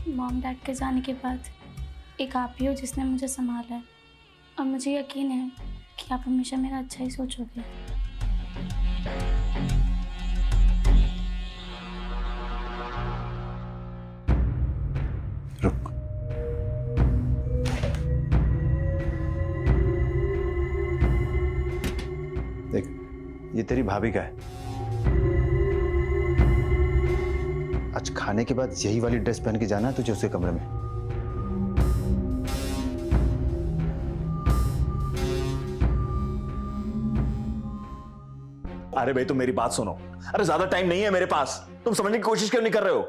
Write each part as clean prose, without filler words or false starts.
Mom dad के जाने के बाद एक आप ही हो जिसने मुझे संभाला है, और मुझे यकीन है कि आप हमेशा मेरा अच्छा ही सोचोगे। रुक। देख, ये तेरी भाभी का है। आज खाने के बाद यही वाली ड्रेस पहन के जाना है तुझे उसके कमरे में। अरे भाई तुम मेरी बात सुनो। अरे ज्यादा टाइम नहीं है मेरे पास, तुम समझने की कोशिश क्यों नहीं कर रहे हो?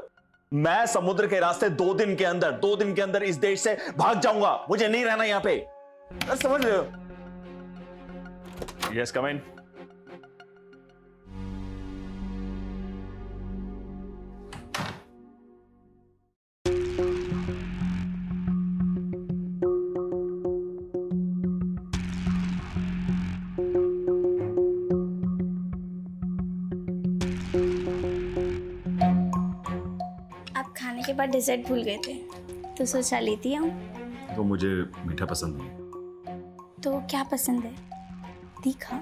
मैं समुद्र के रास्ते 2 दिन के अंदर इस देश से भाग जाऊंगा। मुझे नहीं रहना यहां पे, समझ रहे हो? यस, कम इन। के बाद डेजर्ट भूल गए थे तो सोचा लेती आऊं। तो मुझे मीठा पसंद नहीं। तो क्या पसंद है? तीखा?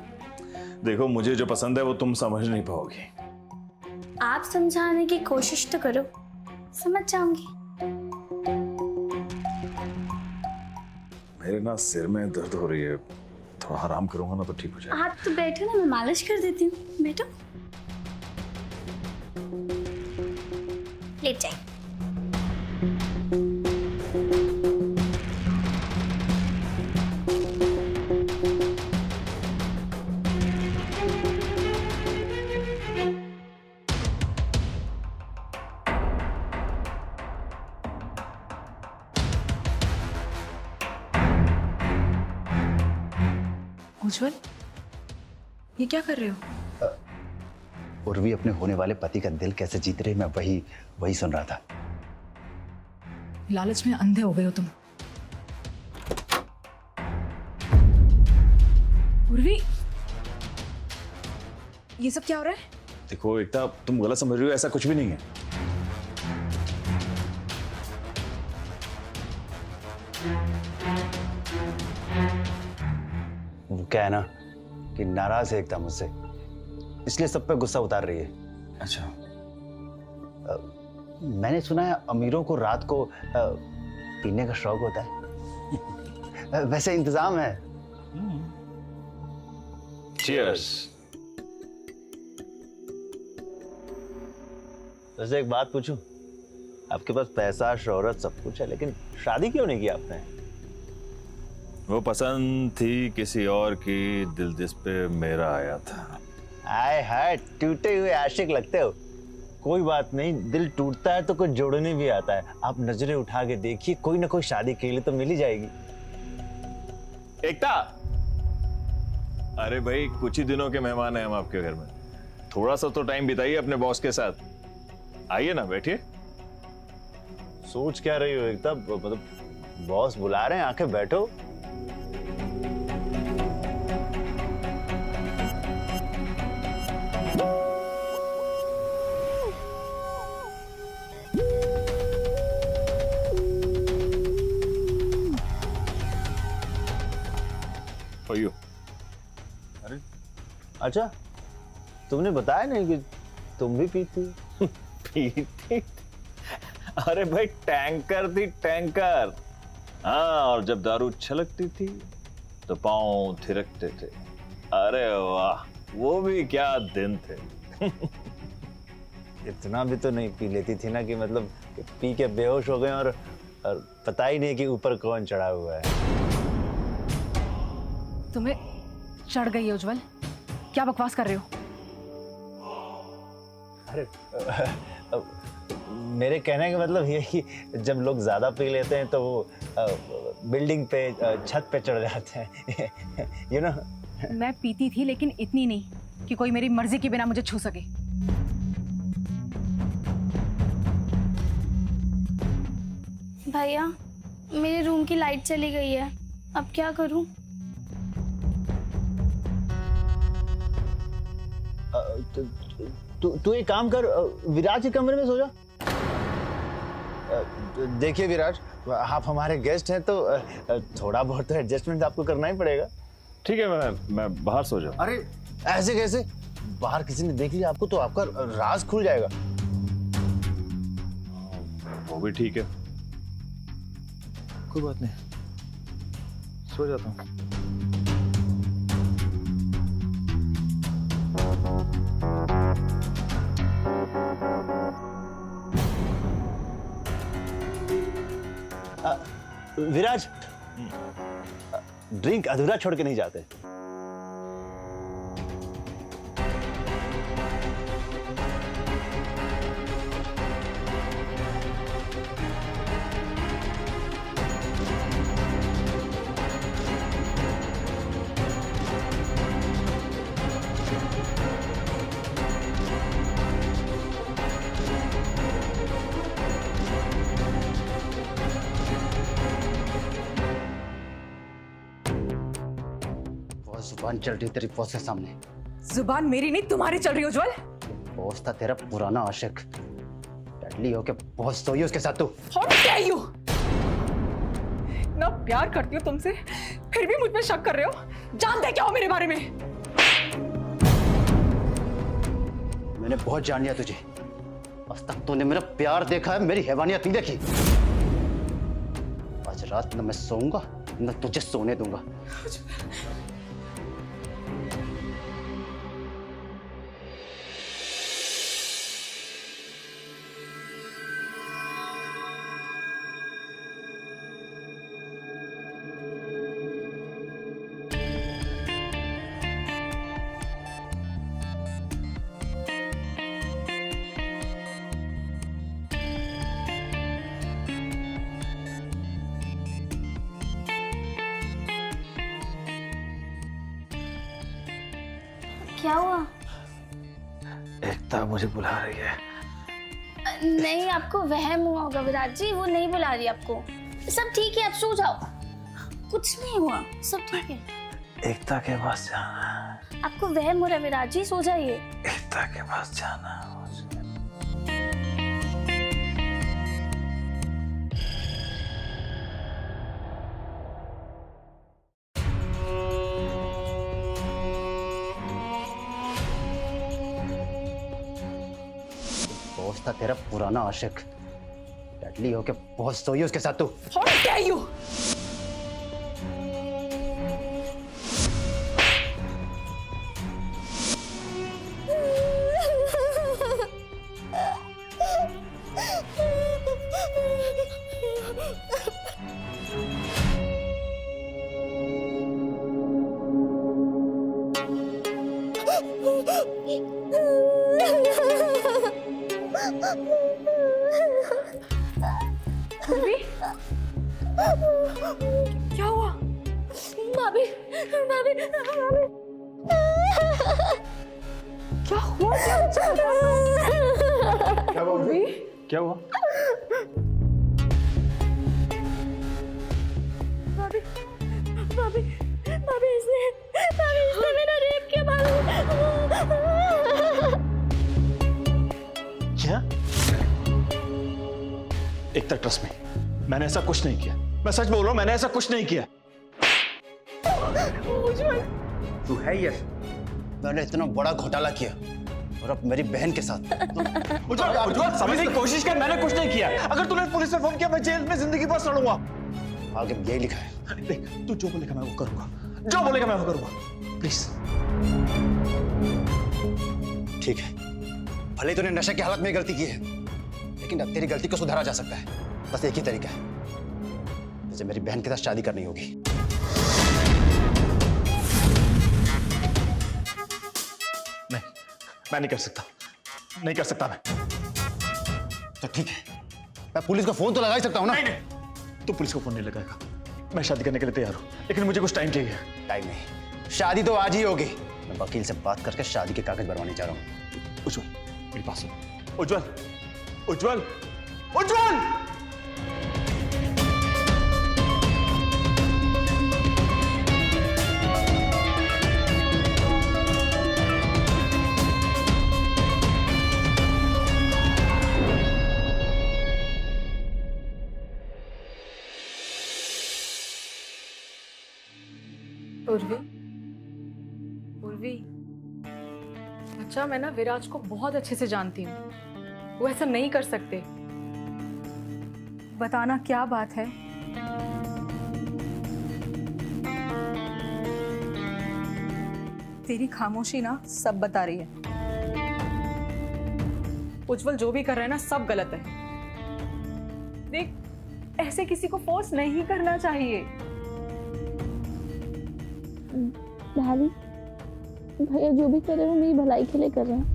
देखो, मुझे जो पसंद है वो तुम समझ नहीं पाओगी। आप समझाने की कोशिश तो करो, समझ जाऊंगी। मेरे ना सिर में दर्द हो रही है, थोड़ा आराम करूंगा ना तो ठीक हो जाएगा। आप तो बैठो ना, मैं मालिश कर देती हूँ। बैठो, लेट जाए। उज्जवल, ये क्या कर रहे हो? उर्वी अपने होने वाले पति का दिल कैसे जीत रही, मैं वही सुन रहा था। लालच में अंधे हो गए हो तुम। उर्वी, ये सब क्या हो रहा है? देखो एकता, तुम गलत समझ रही हो, ऐसा कुछ भी नहीं है। वो क्या है ना कि नाराज है एकता मुझसे, इसलिए सब पे गुस्सा उतार रही है। अच्छा, मैंने सुना है अमीरों को रात को पीने का शौक होता है। वैसे इंतजाम है। चीयर्स। वैसे एक बात पूछूं, आपके पास पैसा शोहरत सब कुछ है, लेकिन शादी क्यों नहीं की आपने? वो पसंद थी किसी और की, दिल जिस पे मेरा आया था। आए हाय, टूटे हुए आशिक लगते हो। कोई बात नहीं, दिल टूटता है तो कुछ जोड़ने भी आता है। आप नजरें उठा के देखिए, कोई ना कोई शादी के लिए तो मिल ही जाएगी। एकता, अरे भाई कुछ ही दिनों के मेहमान हैं हम आपके घर में, थोड़ा सा तो टाइम बिताइए अपने बॉस के साथ। आइए ना, बैठिए। सोच क्या रही हो एकता? मतलब बॉस बुला रहे हैं, आके बैठो। For you. अरे अच्छा, तुमने बताया नहीं कि तुम भी पीती हो? पीती? अरे भाई टैंकर थी, टैंकर। हाँ, और जब दारू छलकती थी तो पांव थिरकते थे। अरे वाह, वो भी क्या दिन थे। इतना भी तो नहीं पी लेती थी ना कि मतलब पी के बेहोश हो गए और पता ही नहीं कि ऊपर कौन चढ़ा हुआ है। तुम्हें चढ़ गई है उज्जवल, क्या बकवास कर रहे हो? अरे मेरे कहने का मतलब ये कि जब लोग ज्यादा पी लेते हैं तो वो बिल्डिंग पे, छत पे चढ़ जाते हैं। You know. मैं पीती थी, लेकिन इतनी नहीं कि कोई मेरी मर्जी के बिना मुझे छू सके। भैया, मेरे रूम की लाइट चली गई है, अब क्या करूं? तू एक काम कर, विराज के कमरे में सो जा। देखिए विराज, आप हमारे गेस्ट हैं तो थोड़ा बहुत तो एडजस्टमेंट आपको करना ही पड़ेगा। ठीक है, मैं बाहर सो जाऊं। अरे ऐसे कैसे? बाहर किसी ने देख लिया आपको तो आपका राज खुल जाएगा। वो भी ठीक है, कोई बात नहीं, सो जाता हूँ। विराज, ड्रिंक अधूरा छोड़ के नहीं जाते। जुबान चल रही तेरी बॉस के सामने। जुबान मेरी नहीं तुम्हारी चल रही है उज्जवल। बॉस था तेरा पुराना आशिक, डडली होके बॉस सोई उसके साथ तू। How dare you? इतना प्यार करती हो तुमसे, फिर भी मुझ पे शक कर रहे हो। जानते क्या हो मेरे बारे में? मैंने बहुत जान लिया तुझे। आज तक तूने मेरा प्यार देखा है, मेरी हैवानियत नहीं देखी। आज रात न मैं सोऊंगा न तुझे सोने दूंगा। क्या हुआ? एकता मुझे बुला रही है। नहीं, आपको वहम हुआ होगा विराट जी, वो नहीं बुला रही आपको। सब ठीक है, आप सो जाओ, कुछ नहीं हुआ, सब ठीक है। एकता के पास जाना है। आपको वहम हो रहा है विराट जी, सो जाइए। एकता के पास जाना है मुझे। बॉस था तेरा पुराना आशिक, डडली होके बॉस सोई उसके साथ तू। How dare you? भाभी? क्या हुआ? भाभी, भाभी, भाभी। क्या हुआ? क्या हुआ? भाभी? क्या हुआ? भाभी, भाभी, भाभी इसने मेरा रेप किया भाभी। क्या? एकता ट्रस्ट में, मैंने ऐसा कुछ नहीं किया। मैं सच बोल रहा हूं, मैंने ऐसा कुछ नहीं किया। तू है ये, मैंने इतना बड़ा घोटाला किया और अब मेरी बहन के साथ। उज्जवल समझने की कोशिश कर, मैंने कुछ नहीं किया। अगर तूने पुलिस में फोन किया, मैं जेल में जिंदगी भर सड़ूंगा। आगे यही लिखा है। देख, तू जो बोलेगा मैं वो करूंगा, जो बोलेगा मैं वो करूंगा, प्लीज। ठीक है, भले ही तूने नशे की हालत में गलती की है, लेकिन अब तेरी गलती को सुधारा जा सकता है। बस एक ही तरीका है, तुझे मेरी बहन के साथ शादी करनी होगी। नहीं, मैं नहीं कर सकता, नहीं कर सकता मैं। तो ठीक है, मैं पुलिस को फोन तो लगा ही सकता हूं ना। नहीं, तू पुलिस को फोन नहीं लगाएगा। मैं शादी करने के लिए तैयार हूं, लेकिन मुझे कुछ टाइम चाहिए। टाइम नहीं, शादी तो आज ही होगी। मैं वकील से बात करके शादी के कागज बनवाने जा रहा हूं। उज्जवल मेरी बात सुन। उज्जवल, उज्जवल, उज्जवल! उर्वी, उर्वी, अच्छा मैं ना विराज को बहुत अच्छे से जानती हूँ, वो ऐसा नहीं कर सकते। बताना क्या बात है? तेरी खामोशी ना सब बता रही है। उज्जवल जो भी कर रहा है ना सब गलत है। देख, ऐसे किसी को फोर्स नहीं करना चाहिए। भाभी, भैया जो भी कर रहे हैं वो मेरी भलाई के लिए कर रहे हैं।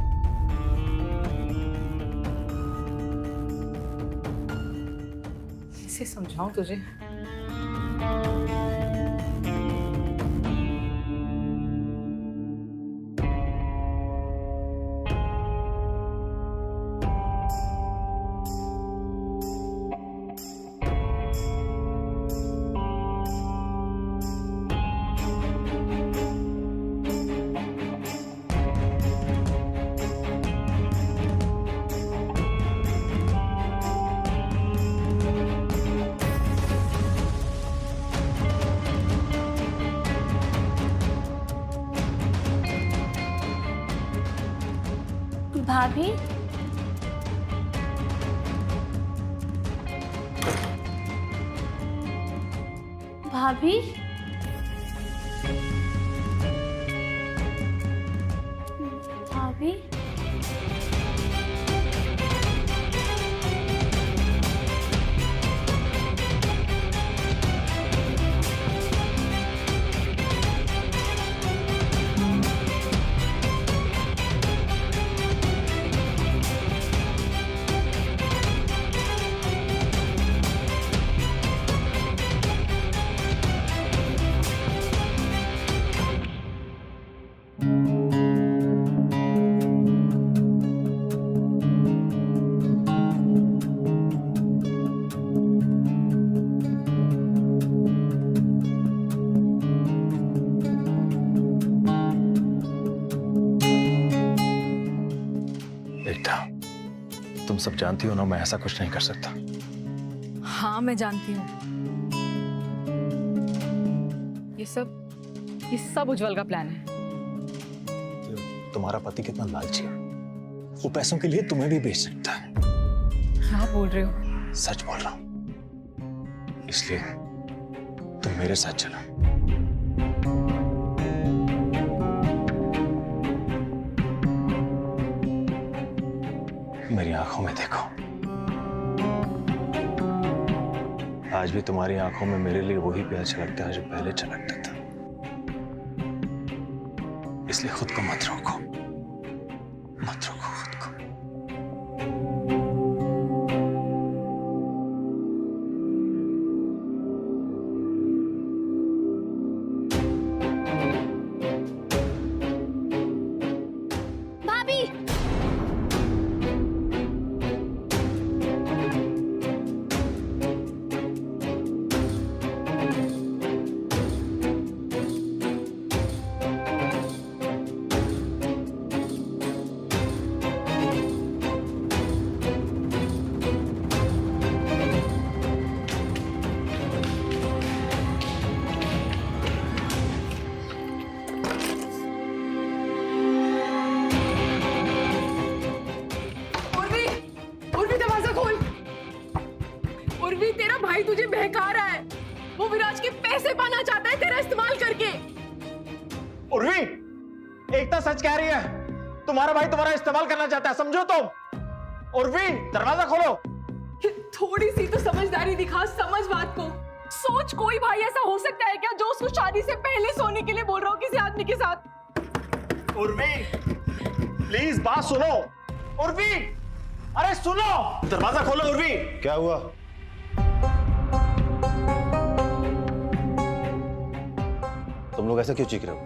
कैसे समझाऊं तुझे? भाभी, भाभी, भाभी, एकता, तुम सब जानती हो ना मैं ऐसा कुछ नहीं कर सकता। हाँ मैं जानती हूँ। ये सब उज्जवल का प्लान है। तुम्हारा पति कितना लालची है, वो पैसों के लिए तुम्हें भी बेच सकता है। क्या बोल रहे हो? सच बोल रहा हूं, इसलिए तुम मेरे साथ चलो। मेरी आंखों में देखो, आज भी तुम्हारी आंखों में मेरे लिए वही प्यार छलकता है जो पहले छलकता था। इसलिए खुद को मत रोको, मत रोको खुद को। भाभी, उर्वी, तेरा भाई तुझे बहका रहा है। वो विराज के पैसे पाना चाहता है तेरा इस्तेमाल करके। उर्वी, एकता सच कह रही है। तुम्हारा भाई तुम्हारा इस्तेमाल करना चाहता है, समझो तुम। उर्वी, दरवाजा खोलो। थोड़ी सी तो समझदारी दिखा, समझ बात को। सोच, कोई भाई ऐसा हो सकता है क्या जो उसको शादी से पहले सोने के लिए बोल रहा हो किसी आदमी के साथ? उर्वी, प्लीज बात सुनो। उर्वी, अरे सुनो, दरवाजा खोलो। उर्वी, क्या हुआ? तुम लोग ऐसा क्यों चीख रहे हो?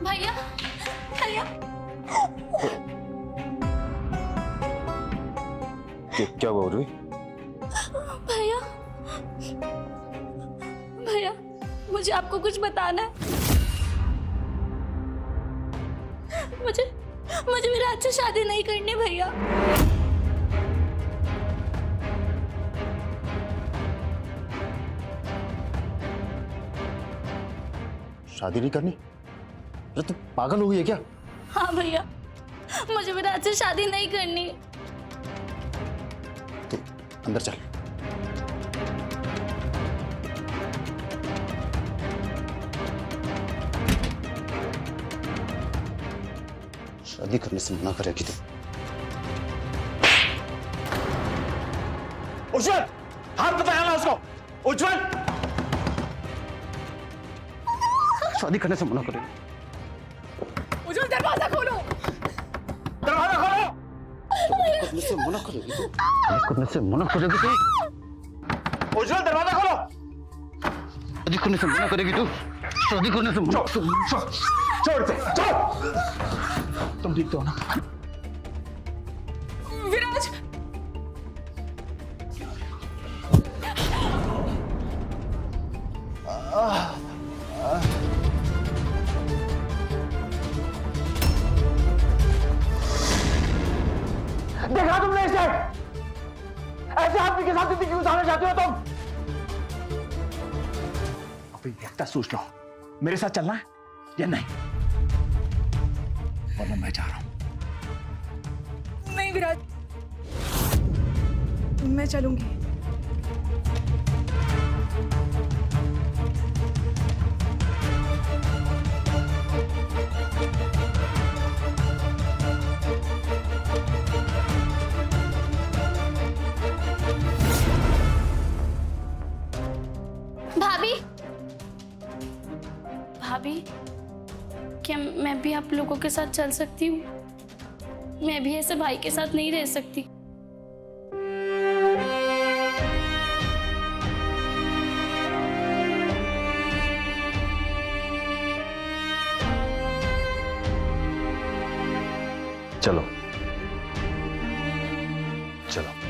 भैया, भैया, क्या हुआ उर्वी? भैया, भैया, मुझे आपको कुछ बताना है। मुझे विराट से शादी नहीं करनी भैया। शादी नहीं करनी? अरे तू पागल हो गई है क्या? हाँ भैया, मुझे विराट से शादी नहीं करनी। तू अंदर चल। शादी करने से मना करेगी तू? उज्जवल, हाथ बताया ना उसको। उज्जवल, शादी करने से मना करेगी? उज्जवल दरवाजा खोलो। दरवाजा खोलो। करने से मना करेगी तू? करने से मना करेगी तू? उज्जवल, दरवाजा खोलो। शादी करने से मना करेगी तू? शादी करने से मना। छोड़ दे, छोड़। तुम ठीक तो हो ना? विराज, देखा तुमने इसे? ऐसे आदमी के साथ जिंदगी गुजारना चाहते हो तुम? अभी देखता सोच लो, मेरे साथ चलना है या नहीं, वरना मैं जा रहा हूं। नहीं विराज, मैं चलूंगी। भाभी, भाभी, क्या मैं भी आप लोगों के साथ चल सकती हूँ? मैं भी ऐसे भाई के साथ नहीं रह सकती। चलो चलो।